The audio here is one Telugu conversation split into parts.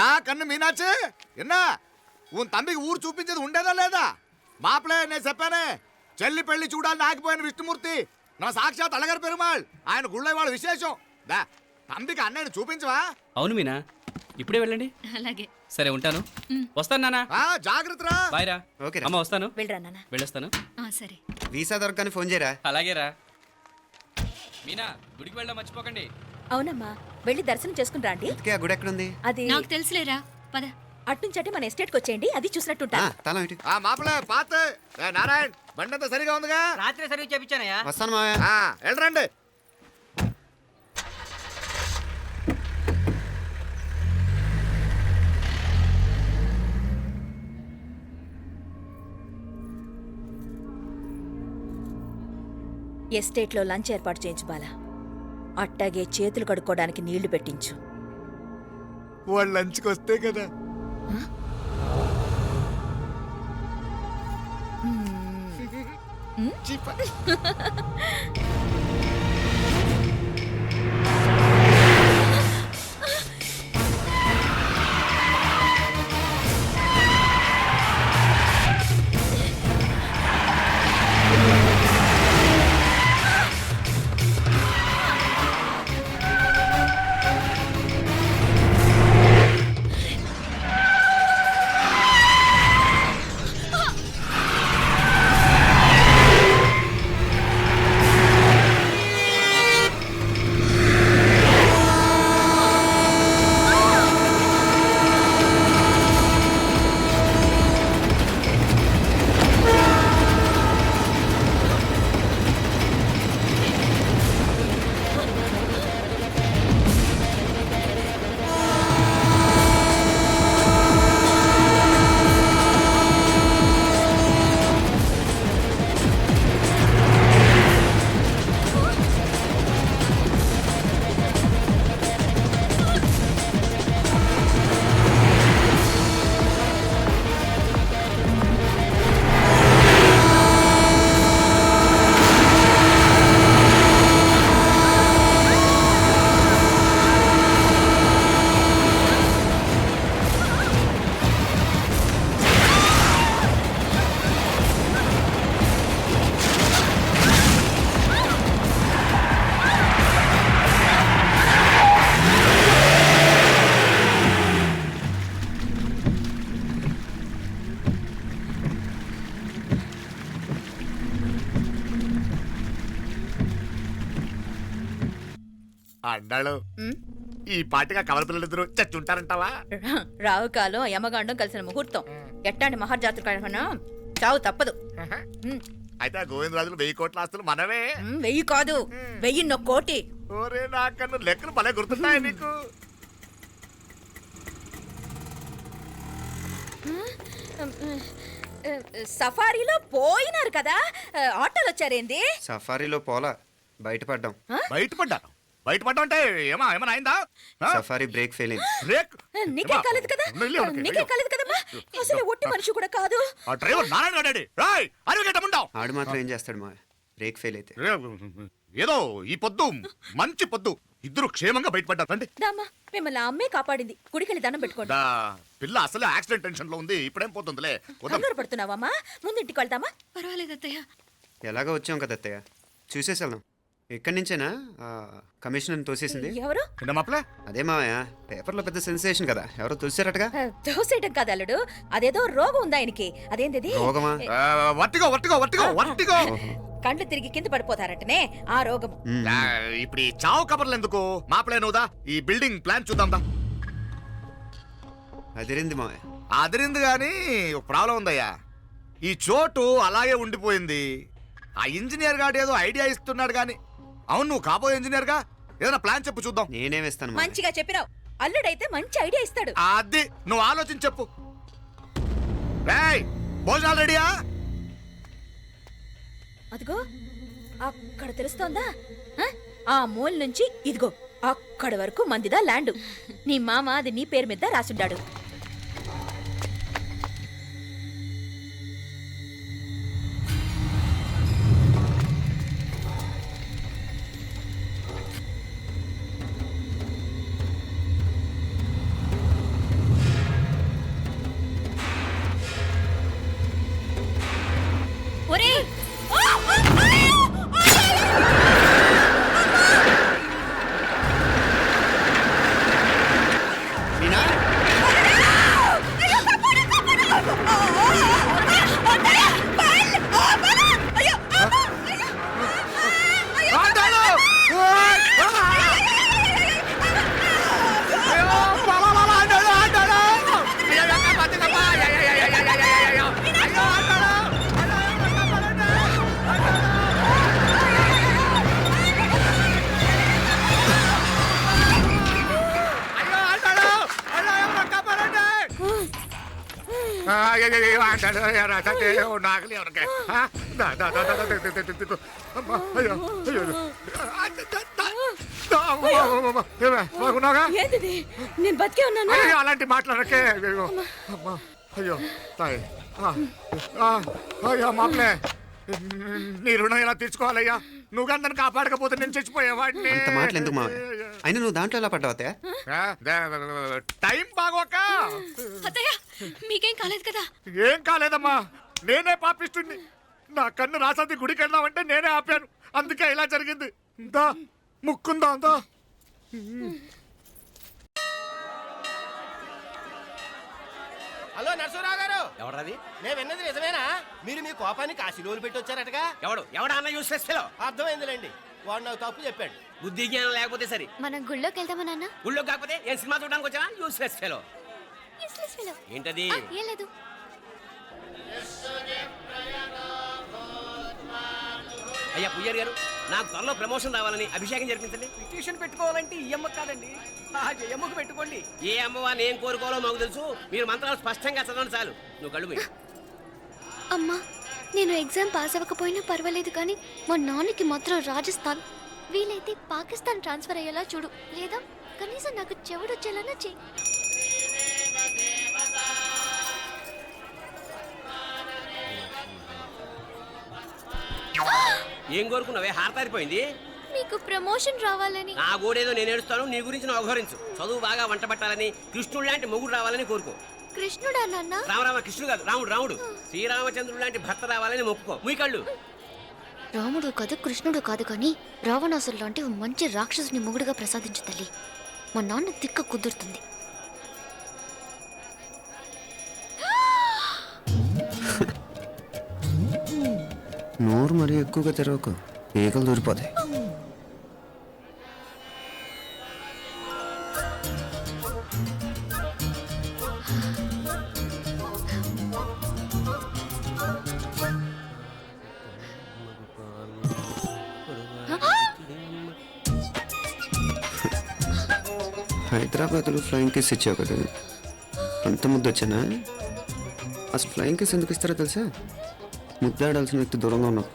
రా కన్ను మీనాచి ఎన్నా తమ్మికి ఊరు చూపించేది ఉండేదా లేదా మాపలే నేను చెప్పానే చెల్లి పెళ్లి చూడాలని ఆగిపోయిన విష్ణుమూర్తి నా సాక్షాత్ అలగర్ పెరుమాళ్ ఆయన గుళ్ళో వాళ్ళ విశేషం దా తమ్మికి అన్నయ్యని చూపించవా. అవును మీనా, ఇప్పుడే వెళ్ళండి. అలాగే. సరే ఉంటాను. వస్తాను నాన్న. జాగ్రత్త రా. బాయ్ రా. ఓకే అమ్మ వస్తాను. వెళ్ళరా నాన్న. వెళ్ళొస్తాను. సరే. వీసా దొరకని ఫోన్ చేయరా. అలాగే రా. మీనా, గుడికి వెళ్ళడం మర్చిపోకండి. అవునమ్మా, వెళ్ళి దర్శనం చేసుకుని రండి. ఆ గుడి ఎక్కడుంది? అది నాకు తెలుసులేరా, పద. అట్నుంచి అంటే మన ఎస్టేట్కి వచ్చేయండి, అది చూసినట్టుంటా. తలం ఇటు. మాపలే పాత నారాయణ్ బండంతా సరిగా ఉందిగా. రాత్రి సర్వీస్ చేపించానయ్యా. వస్తాను మావయ్య. వెళ్ళరండి. ఎస్టేట్లో లంచ్ ఏర్పాటు చేయించు బాలా. అట్టాగే చేతులు కడుక్కోవడానికి నీళ్లు పెట్టించు. వాళ్ళు లంచ్కి వస్తే కదా. అన్నాడు ఈ పాటిగా కవల పిల్లలిద్దరూ చచ్చుంటారంటావా. రావు కాలం యమగాండం కలిసిన ముహూర్తం. ఎట్టాంటి మహర్జాతృ కన్నా చావు తప్పదు. అయితే ఆ గోవిందరాజులు 1000 కోట్ల ఆస్తులు మనమే. 1000 కాదు, 1001 కోటి. ఓరే నాకన్నా లెక్కలు భలే గుర్తున్నాయి నీకు. సఫారీలో పోయినారు కదా, ఆటోలు వచ్చారేంది? సఫారీలో పోలా, బయటపడ్డాం. బయటపడ్డా అంటే ఏమన్నా అయిందా? సఫారీ బ్రేక్ ఫెయిల్ అయింది. బ్రేక్ నీకే కాలేదు కదా, నీకే కాలేదు కదమ్మా. అసలు ఒట్టి మనిషి కూడా కాదు. ఆ డ్రైవర్ నారాయణ గాడండి. రాయ్ అరగటముండావు. ఆడు మాత్రం ఏం చేస్తాడు మా బ్రేక్ ఫెయిల్ అయితే. ఏదో ఈ పొద్దు మంచి పొద్దు, ఇద్దరు క్షేమంగా బయటపడ్డారండి. దామా, మిమ్మల్ని ఆ అమ్మే కాపాడింది. గుడికెళ్ళి దండం పెట్టుకోండి. పిల్ల అసలు యాక్సిడెంట్ టెన్షన్ లో ఉంది, ఇప్పుడేం పోతుందిలే. కంగారు పడుతున్నావమ్మా, ముందు ఇంటికి వెళ్తామా? పర్వాలేదు అత్తయ్య. ఎలాగో వచ్చాం కదా అత్తయ్య, చూసేసి వెళ్దాం. ఇక్కడి నుంచేనా కమిషనర్ తోసేసింది? ఎవరు? అదే మావయ్య, పేపర్లో పెద్ద సెన్సేషన్ కదా, ఎవరో తోసేరటగా. తోసేయటం కాదు అల్లుడు, అదేదో రోగం ఉందా ఆయనకి. అదేంటిది? రోగమా? కండ్లు తిరిగి కింద పడిపోతారటనే ఆ రోగం. ఇప్పుడు ఈ చావు కబర్లు ఎందుకు? మాపలేనుదా ఈ బిల్డింగ్ ప్లాన్ చూద్దాం. అదిరింది మావయ్య. అదిరింది గాని ఒక ప్రాబ్లం ఉందయ్యా. ఈ చోటు అలాగే ఉండిపోయింది. ఆ ఇంజనీర్ గాడు ఏదో ఐడియా ఇస్తున్నాడు గాని. అవును, నువ్వు కాబోయే ఇంజనీర్ గా ఏదైనా ప్లాన్ చెప్పు చూద్దాం. నేనే వేస్తాను. మంచిగా చెప్పినావు. అల్లుడైతే మంచి ఐడియా ఇస్తాడు. అది నువ్వు ఆలోచించి చెప్పు. భోజనాలు రెడీయా? అదిగో అక్కడ తెలుస్తోందా? ఆ మూల నుంచి ఇదిగో అక్కడ వరకు మందిదా ల్యాండ్. నీ మామ అది నీ పేరు మీద రాసుండాడు. ఏమంటాడు నాగలి ఎవరికే బాగున్నాగా ఏంటిది నేను బతికే ఉన్నాను అయ్యో అలాంటి మాట్లాడకే అయ్యో అమ్మా అయ్యో తాయి అయ్యో మామలే నీ రుణం ఎలా తీర్చుకోవాలయ్యా నువ్వు అందరిని కాపాడకపోతే నేను చచ్చిపోయేవాడిని అంత మాటలు ఎందుకు మావయ్య అయినా నువ్వు దాంట్లో ఎలా పడ్డావు అత్తయ్య టైం బాగోక అత్తయ్య మీకేం కాలేదు కదా? ఏం కాలేదమ్మా నేనే పాపిస్తుంది నా కన్ను రాసాది గుడికి వెళ్దామంటే నేనే ఆపాను అందుకే ఇలా జరిగింది దా ముక్కుందా అందా హలో నరసరావు గారు, ఎవడది? నేను విన్నది నిజమేనా? మీరు మీ కోపాన్ని కాశీలోలు పెట్టి వచ్చారటగా? ఎవడా అన్న యూస్లెస్ ఫెలో? అర్థమైందిలేండి, వాడు నాకు తప్పు చెప్పాడు. బుద్ధి జ్ఞానం లేకపోతే సరే. మనం గుళ్ళోకి వెళ్దామా నాన్న? ఊళ్ళో కాకపోతే ఏం సినిమా చూడడానికి వచ్చావా? Useless fellow. Useless fellow. ఏంటది? ఏం లేదు. అయ్యా పుయ్యర్ గారు, నాకు త్వరలో ప్రమోషన్ రావాలని అభిషేకం జరిపించండి. పిటిషన్ పెట్టుకోవాలంటే ఈ అమ్మ కాదండి, ఆ జయమ్మకు పెట్టుకోండి. ఏ అమ్మవారిని ఏం కోరుకోవాలో మాకు తెలుసు. మీరు మంత్రాలు స్పష్టంగా చదవండి చాలు. నువ్వు కళ్ళు మూయి. అమ్మా, నేను ఎగ్జామ్ పాస్ అవ్వకపోయినా పర్వాలేదు కానీ మా నాన్నకి మాత్రం రాజస్థాన్ వీలైతే పాకిస్తాన్ ట్రాన్స్ఫర్ అయ్యేలా చూడు, లేదా కనీసం నాకు చెవుడు వచ్చేలానా చెయ్యి. ఏం కోరుకున్నావే? హారతారిపోయింది. మీకు ప్రమోషన్ రావాలని. నా గోడేదో నేను ఏడుస్తాను, నీ గురించి నువ్వు అవహరించు. చదువు బాగా వంట పట్టాలని, కృష్ణుడు లాంటి మొగుడు రావాలని కోరుకో. కృష్ణుడా నాన్న? రామరామ కృష్ణుడు కాదు, రాముడు రాముడు. శ్రీరామచంద్రుడు లాంటి భర్త రావాలని మొక్కుకో. మీ కళ్ళు. రాముడు కాదు కృష్ణుడు కాదు కానీ రావణాసురు లాంటి ఓ మంచి రాక్షసుని మొగుడుగా ప్రసాదించు తల్లి. మా నాన్న తిక్క కుదురుతుంది. నోరు మరీ ఎక్కువగా తెరవకు, ఈగలు దూరిపోతాయి. హైదరాబాద్లో ఫ్లయింగ్ కేస్ ఇచ్చావు కదా, అంత ముద్దు వచ్చానా? అసలు ఫ్లయింగ్ కేస్ ఎందుకు ఇస్తారో తెలుసా? ముద్దాడాల్సిన వ్యక్తి దూరంగా ఉన్నావు.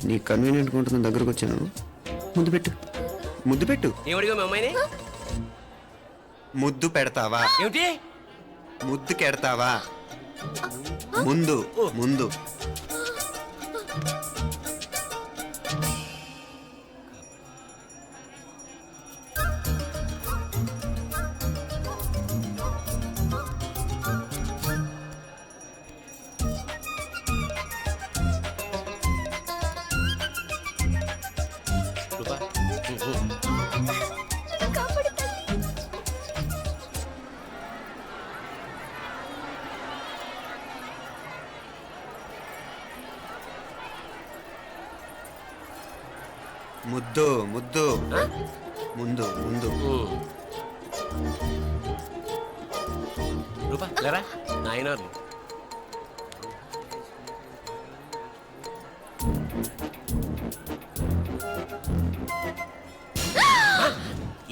నీ కన్వీనియంట్గా ఉంటుంది దగ్గరకు వచ్చాను. ముద్దు పెట్టు, ముద్దు పెట్టు. ఏమడిగా మీ అమ్మాయిని? ముద్దు పెడతావా? ఏమిటి? ముద్దు కెడతావా? ముందు ముందు. ముద్దు ముద్దు. ముందు ముందు. రూపా లేరా నాయనారు.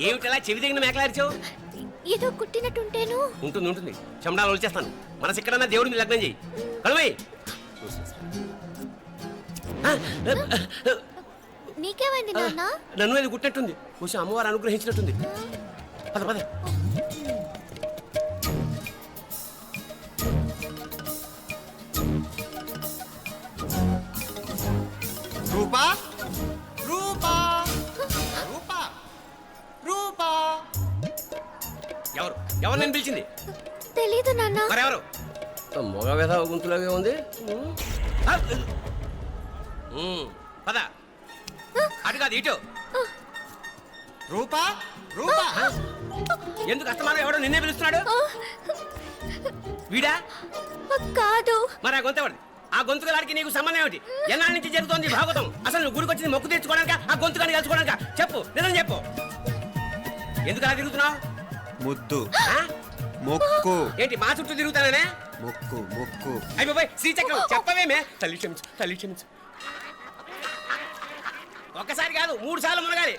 ఏమిటలా చెవి దగ్గర మేకలారిచావు? ఏదో కుట్టినట్టుంటేను. ఉంటుంది ఉంటుంది, చెమడాలు వచ్చేస్తాను. మనసు ఎక్కడన్నా దేవుడిని లగ్నం చేయి. కలువై. నీకేమైంది నాన్న? నన్ను అది గుట్టినట్టుంది. కొంచెం అమ్మవారు అనుగ్రహించినట్టుంది. పద పద. రూపా రూపా రూపా రూపా ఎవరు ఎవరు నేను పిలిచింది? తెలీదు నాన్న. మరెవరు? మొగ వ్యధ గుంతులాగే ఉంది. పద. అటు కాదు ఇటు. రూపా రూపా ఎందుకు అస్తమానం ఎవడో నిన్నే పిలుస్తున్నాడు? వీడా? కాదు. మరి ఆ గొంతు ఆ గొంతుకలాడికి నీకు సంబంధం ఏమిటి? ఎన్నాళ్ళ నుంచి జరుగుతోంది భాగవతం? అసలు నువ్వు గుడికి వచ్చింది మొక్కు తీర్చుకోవడానిక, ఆ గొంతుకాన్ని కలుసుకోవడానిక? చెప్పు, నిజం చెప్పు. ఎందుకు అలా తిరుగుతున్నావు? ముద్దు మొక్కు. ఏంటి మా చుట్టూ తిరుగుతానే? మొక్కు మొక్కు. అయిపోయి శ్రీచక్రం చెప్పవేమే? తల్లి క్షమించు, తల్లి క్షమించు. ఒక్కసారి కాదు 3 సార్లు మునగాలి.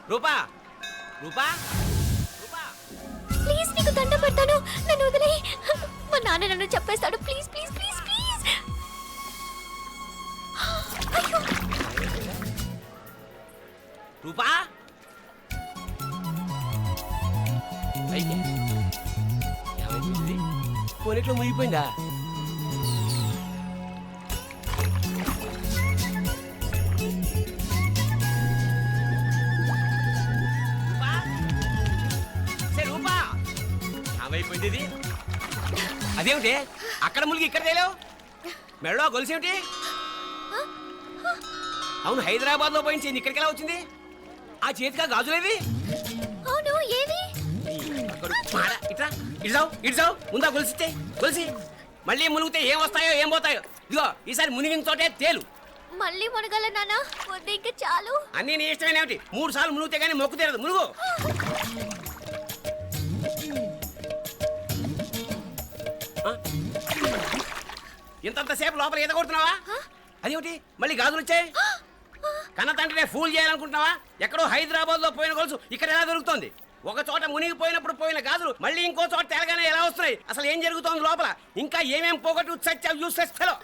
రూపా రూపా రూపా ప్లీజ్ నీకు దండం పెడతాను, నన్ను వదిలేయ్. మా నాన్న నన్ను చెప్పేస్తాడు. Please please please please. అయ్యో, రూపా అయితే పోనీట్లో మునిగిపోయిందా? రూపా? సరే, రూపా ఏమైపోయింది ఇది? అదేమిటి అక్కడ మునిగి ఇక్కడ తేలేవు? మెడలో గొలుసేమిటి? అవును, హైదరాబాద్ లో పోయించింది, ఇక్కడికి ఎలా వచ్చింది? ఆ చేతిగా గాజులేవి? అవును ఏవి? ఇట్రా ఇడ్సావు ముందా గొలిసితే గొలిసి మళ్ళీ మునిగితే ఏం వస్తాయో ఏం పోతాయో. ఇదిగో ఈసారి మునిగిన చోటే తేలు. మళ్ళీ మునగల నాన్న, వద్దు ఇంకా చాలు. అన్నీ నీ ఇష్టమేనేమిటి? 3 సార్లు మునిగితే కానీ మొక్కు తీరదు. మునుగు. ఇంతంతసేపు లోపల ఈత కొడుతున్నావా? అదేమిటి మళ్ళీ గాజులు వచ్చాయి? కన్న తండ్రినే ఫూల్ చేయాలనుకుంటున్నావా? ఎక్కడో హైదరాబాద్ లో పోయిన గొలుసు ఇక్కడ ఎలా దొరుకుతుంది? ఒక చోట మునిగిపోయినప్పుడు పోయిన గాజులు మళ్ళీ ఇంకో చోట తేలగానే ఎలా వస్తున్నాయి? అసలు ఏం జరుగుతోంది లోపల? ఇంకా ఏమేం పోగొట్టు చచ్చావు యూస్లెస్ ఫెలో.